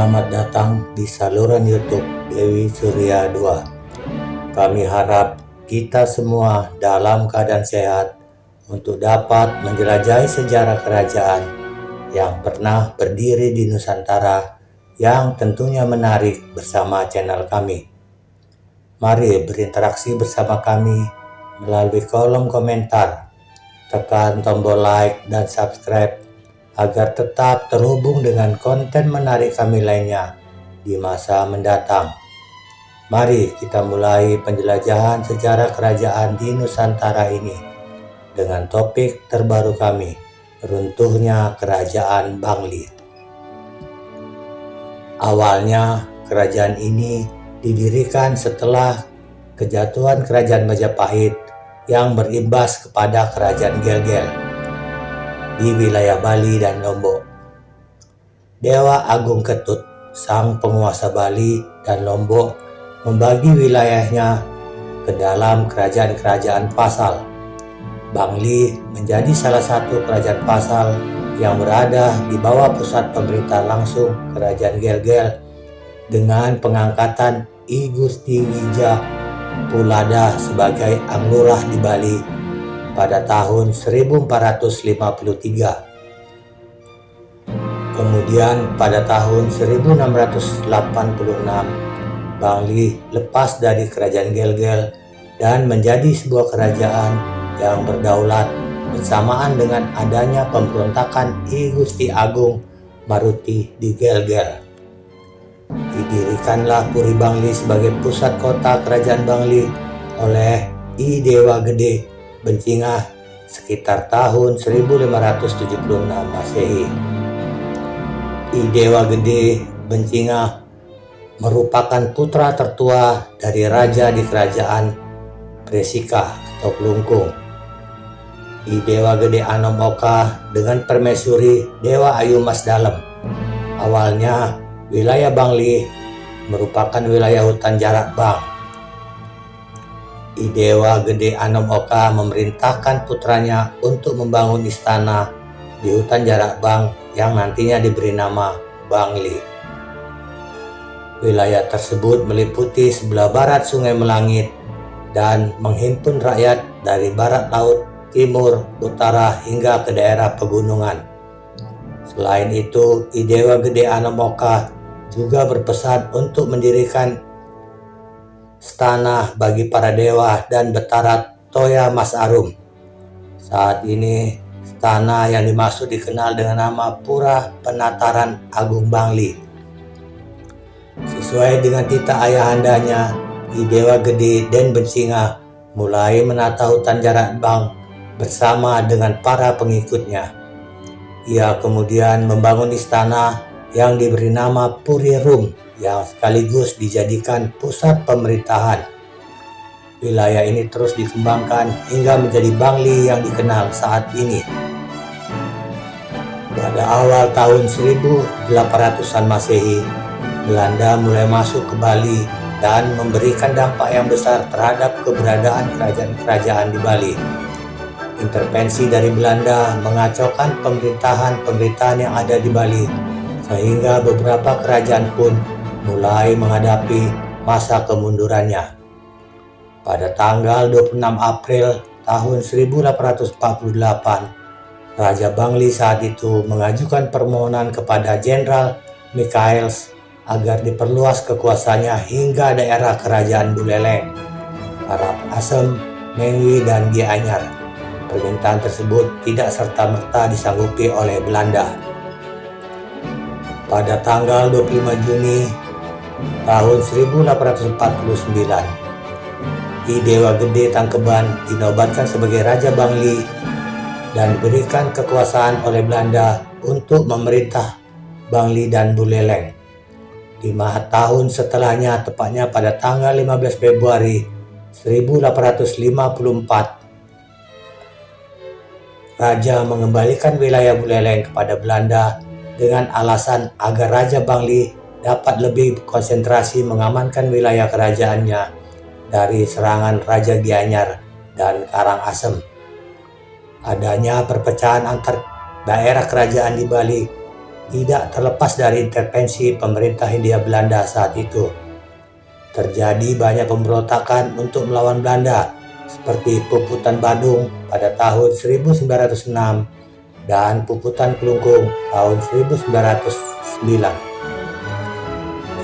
Selamat datang di saluran YouTube Dewi Surya 2. Kami harap kita semua dalam keadaan sehat untuk dapat menjelajahi sejarah kerajaan yang pernah berdiri di Nusantara yang tentunya menarik bersama channel kami. Mari berinteraksi bersama kami melalui kolom komentar, tekan tombol like dan subscribe agar tetap terhubung dengan konten menarik kami lainnya di masa mendatang. Mari kita mulai penjelajahan sejarah kerajaan di Nusantara ini dengan topik terbaru kami, runtuhnya Kerajaan Bangli. Awalnya, kerajaan ini didirikan setelah kejatuhan Kerajaan Majapahit yang berimbas kepada Kerajaan Gel-Gel di wilayah Bali dan Lombok. Dewa Agung Ketut, sang penguasa Bali dan Lombok, membagi wilayahnya ke dalam kerajaan-kerajaan pasal. Bangli menjadi salah satu kerajaan pasal yang berada di bawah pusat pemerintah langsung Kerajaan Gel-Gel dengan pengangkatan I Gusti Wija Pulada sebagai Anglurah di Bali pada tahun 1453. Kemudian pada tahun 1686, Bangli lepas dari Kerajaan Gel-Gel dan menjadi sebuah kerajaan yang berdaulat bersamaan dengan adanya pemberontakan I Gusti Agung Maruti di Gel-Gel. Didirikanlah Puri Bangli sebagai pusat kota Kerajaan Bangli oleh I Dewa Gede Bencingah sekitar tahun 1576 Masehi. I Dewa Gede Bencingah merupakan putra tertua dari raja di kerajaan Presika atau Kelungkung. I Dewa Gede Anom Oka dengan permaisuri Dewa Ayu Mas Dalem. Awalnya wilayah Bangli merupakan wilayah hutan jarak bang. I Dewa Gede Anom Oka memerintahkan putranya untuk membangun istana di hutan jarak bang yang nantinya diberi nama Bangli. Wilayah tersebut meliputi sebelah barat Sungai Melangit dan menghimpun rakyat dari barat laut, timur, utara hingga ke daerah pegunungan. Selain itu, I Dewa Gede Anom Oka juga berpesan untuk mendirikan istana bagi para dewa dan Betara Toya Mas Arum. Saat ini, istana yang dimaksud dikenal dengan nama Pura Penataran Agung Bangli. Sesuai dengan titah ayahandanya, I Dewa Gede Den Bencingah mulai menata hutan jarak bang bersama dengan para pengikutnya. Ia kemudian membangun istana yang diberi nama Puri Rum yang sekaligus dijadikan pusat pemerintahan. Wilayah ini terus dikembangkan hingga menjadi Bangli yang dikenal saat ini. Pada awal tahun 1800-an Masehi, Belanda mulai masuk ke Bali dan memberikan dampak yang besar terhadap keberadaan kerajaan-kerajaan di Bali. Intervensi dari Belanda mengacaukan pemerintahan yang ada di Bali, sehingga beberapa kerajaan pun mulai menghadapi masa kemundurannya. Pada tanggal 26 April tahun 1848, Raja Bangli saat itu mengajukan permohonan kepada Jenderal Michaels agar diperluas kekuasaannya hingga daerah Kerajaan Buleleng, Arab Asem, Mengwi, dan Gianyar. Permintaan tersebut tidak serta-merta disanggupi oleh Belanda. Pada tanggal 25 Juni tahun 1849, I Dewa Gede Tangkeban dinobatkan sebagai Raja Bangli dan diberikan kekuasaan oleh Belanda untuk memerintah Bangli dan Buleleng. 5 tahun setelahnya, tepatnya pada tanggal 15 Februari 1854, Raja mengembalikan wilayah Buleleng kepada Belanda dengan alasan agar Raja Bangli dapat lebih konsentrasi mengamankan wilayah kerajaannya dari serangan Raja Gianyar dan Karangasem. Adanya perpecahan antar daerah kerajaan di Bali tidak terlepas dari intervensi pemerintah Hindia Belanda saat itu. Terjadi banyak pemberontakan untuk melawan Belanda, seperti Puputan Badung pada tahun 1906 dan Puputan Kelungkung tahun 1909.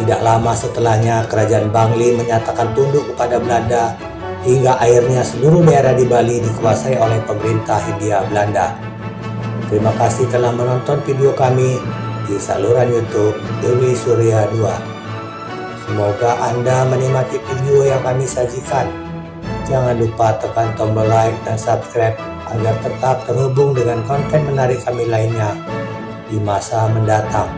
Tidak lama setelahnya, Kerajaan Bangli menyatakan tunduk kepada Belanda hingga akhirnya seluruh daerah di Bali dikuasai oleh pemerintah Hindia Belanda. Terima kasih telah menonton video kami di saluran YouTube Dewi Surya 2. Semoga Anda menikmati video yang kami sajikan. Jangan lupa tekan tombol like dan subscribe agar tetap terhubung dengan konten menarik kami lainnya di masa mendatang.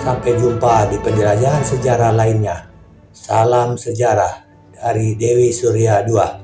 Sampai jumpa di penjelajahan sejarah lainnya. Salam sejarah dari Dewi Surya 2.